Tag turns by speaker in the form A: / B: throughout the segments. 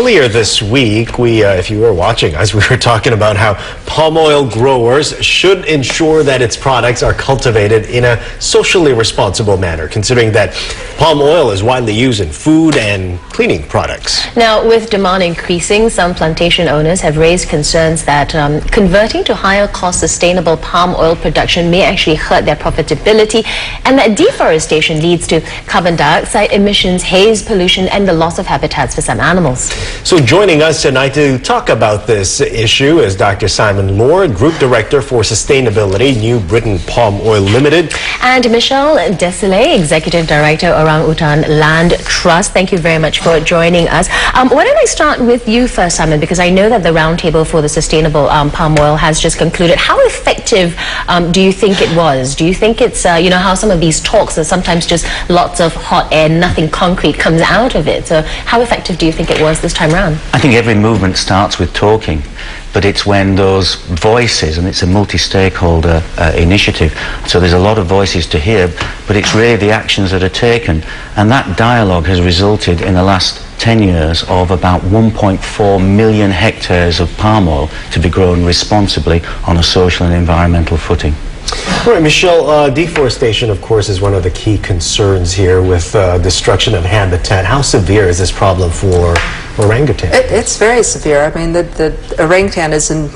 A: earlier this week, if you were watching us, we were talking about how palm oil growers should ensure that its products are cultivated in a socially responsible manner, considering that palm oil is widely used in food and cleaning products.
B: Now, with demand increasing, some plantation owners have raised concerns that converting to higher cost sustainable palm oil production may actually hurt their profitability, and that deforestation leads to carbon dioxide emissions, haze pollution, and the loss of habitats for some animals.
A: So joining us tonight to talk about this issue is Dr. Simon Lord, Group Director for Sustainability, New Britain Palm Oil Limited.
B: And Michelle Desilets, Executive Director, Orangutan Land Trust. Thank you very much for joining us. Why don't I start with you first, Simon, because I know that the roundtable for the sustainable palm oil has just concluded. How effective do you think it was? Do you think it's, you know, how some of these talks are sometimes just lots of hot air, nothing concrete comes out of it. So how effective do you think it was this time around?
C: I think every movement starts with talking, but it's when those voices, and it's a multi-stakeholder initiative, so there's a lot of voices to hear, but it's really the actions that are taken, and that dialogue has resulted in the last 10 years of about 1.4 million hectares of palm oil to be grown responsibly on a social and environmental footing.
A: Right, Michelle, deforestation, of course, is one of the key concerns here with destruction of habitat. How severe is this problem for orangutan?
D: It's very severe. I mean, the orangutan is in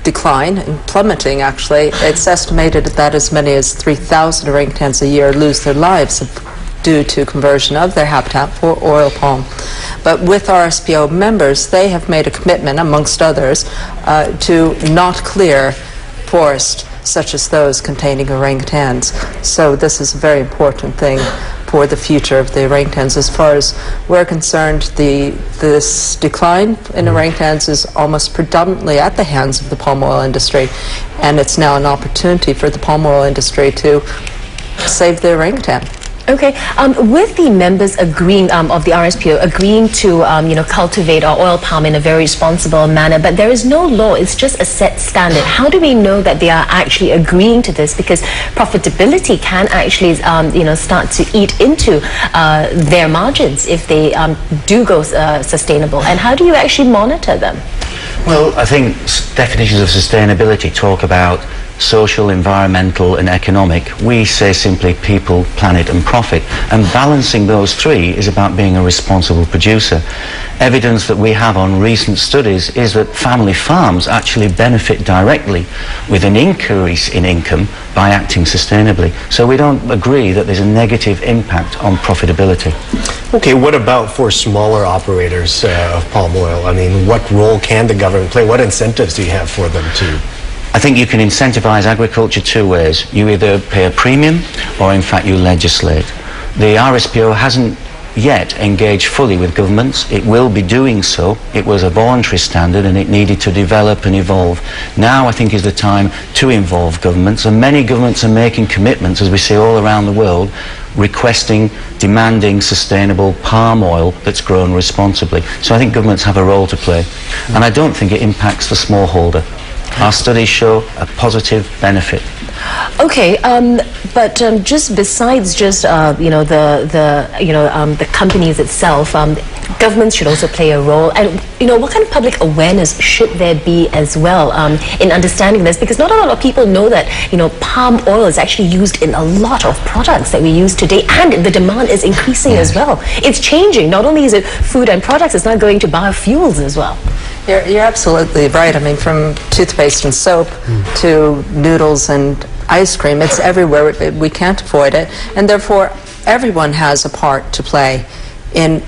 D: decline and plummeting, actually. It's estimated that as many as 3,000 orangutans a year lose their lives due to conversion of their habitat for oil palm. But with RSPO members, they have made a commitment, amongst others, to not clear forest such as those containing orangutans. So this is a very important thing for the future of the orangutans. As far as we're concerned, this decline in orangutans is almost predominantly at the hands of the palm oil industry, and it's now an opportunity for the palm oil industry to save the orangutan.
B: Okay, with the members agreeing, of the RSPO, agreeing to, you know, cultivate our oil palm in a very responsible manner, but there is no law, it's just a set standard. How do we know that they are actually agreeing to this? Because profitability can actually, you know, start to eat into their margins if they do go sustainable. And how do you actually monitor them?
C: Well, I think definitions of sustainability talk about social, environmental and economic. We say simply people, planet and profit, and balancing those three is about being a responsible producer. Evidence that we have on recent studies is that family farms actually benefit directly with an increase in income by acting sustainably. So we don't agree that there's a negative impact on profitability.
A: Okay, what about for smaller operators of palm oil? I mean, what role can the government play? What incentives do you have for them to?
C: I think you can incentivize agriculture two ways. You either pay a premium or in fact you legislate. The RSPO hasn't yet engaged fully with governments. It will be doing so. It was a voluntary standard and it needed to develop and evolve. Now I think is the time to involve governments, and many governments are making commitments, as we see all around the world, requesting, demanding sustainable palm oil that's grown responsibly. So I think governments have a role to play, and I don't think it impacts the smallholder. Our studies show a positive benefit.
B: Okay, but just besides just you know the companies itself, governments should also play a role. And you know, what kind of public awareness should there be as well in understanding this? Because not a lot of people know that, you know, palm oil is actually used in a lot of products that we use today, and the demand is increasing as well. It's changing. Not only is it food and products, it's now going to biofuels as well.
D: You're absolutely right. I mean, from toothpaste and soap to noodles and ice cream, it's everywhere. We can't avoid it. And therefore, everyone has a part to play in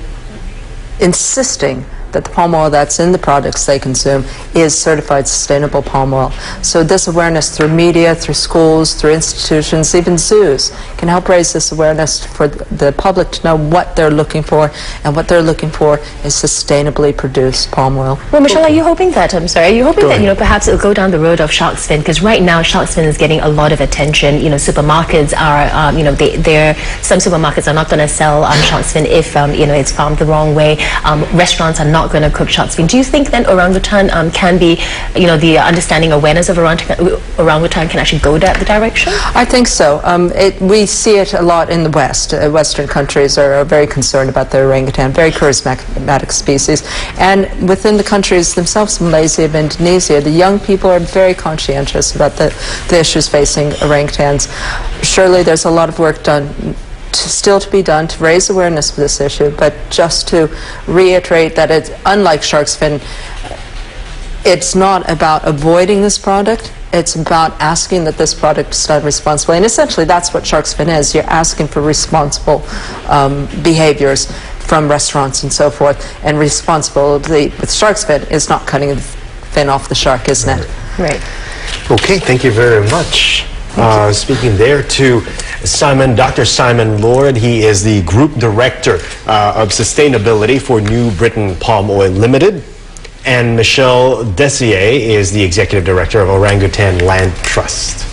D: insisting that the palm oil that's in the products they consume is certified sustainable palm oil. So this awareness through media, through schools, through institutions, even zoos, can help raise this awareness for the public to know what they're looking for, and what they're looking for is sustainably produced palm oil.
B: Well, Michelle, are you hoping that, are you hoping that, you know, perhaps it'll go down the road of shark's fin? Because right now, shark's fin is getting a lot of attention. You know, supermarkets are, you know, some supermarkets are not going to sell shark's fin if, you know, it's farmed the wrong way. Restaurants are not not going to cook shark's fin. Do you think then orangutan can be, the understanding awareness of orangutan can actually go that direction?
D: I think so. We see it a lot in the West. Western countries are very concerned about the orangutan, very charismatic species. And within the countries themselves, Malaysia and Indonesia, the young people are very conscientious about the issues facing orangutans. Surely there's a lot of work still to be done to raise awareness for this issue, but just to reiterate that it's unlike shark's fin, it's not about avoiding this product. It's about asking that this product is done responsibly. And essentially, that's what shark's fin is. You're asking for responsible behaviors from restaurants and so forth. And responsibility with shark's fin is not cutting the fin off the shark, isn't it?
B: Right.
A: Okay, thank you very much. Speaking there to Dr. Simon Lord, he is the Group Director of Sustainability for New Britain Palm Oil Limited. And Michelle Desilets is the Executive Director of Orangutan Land Trust.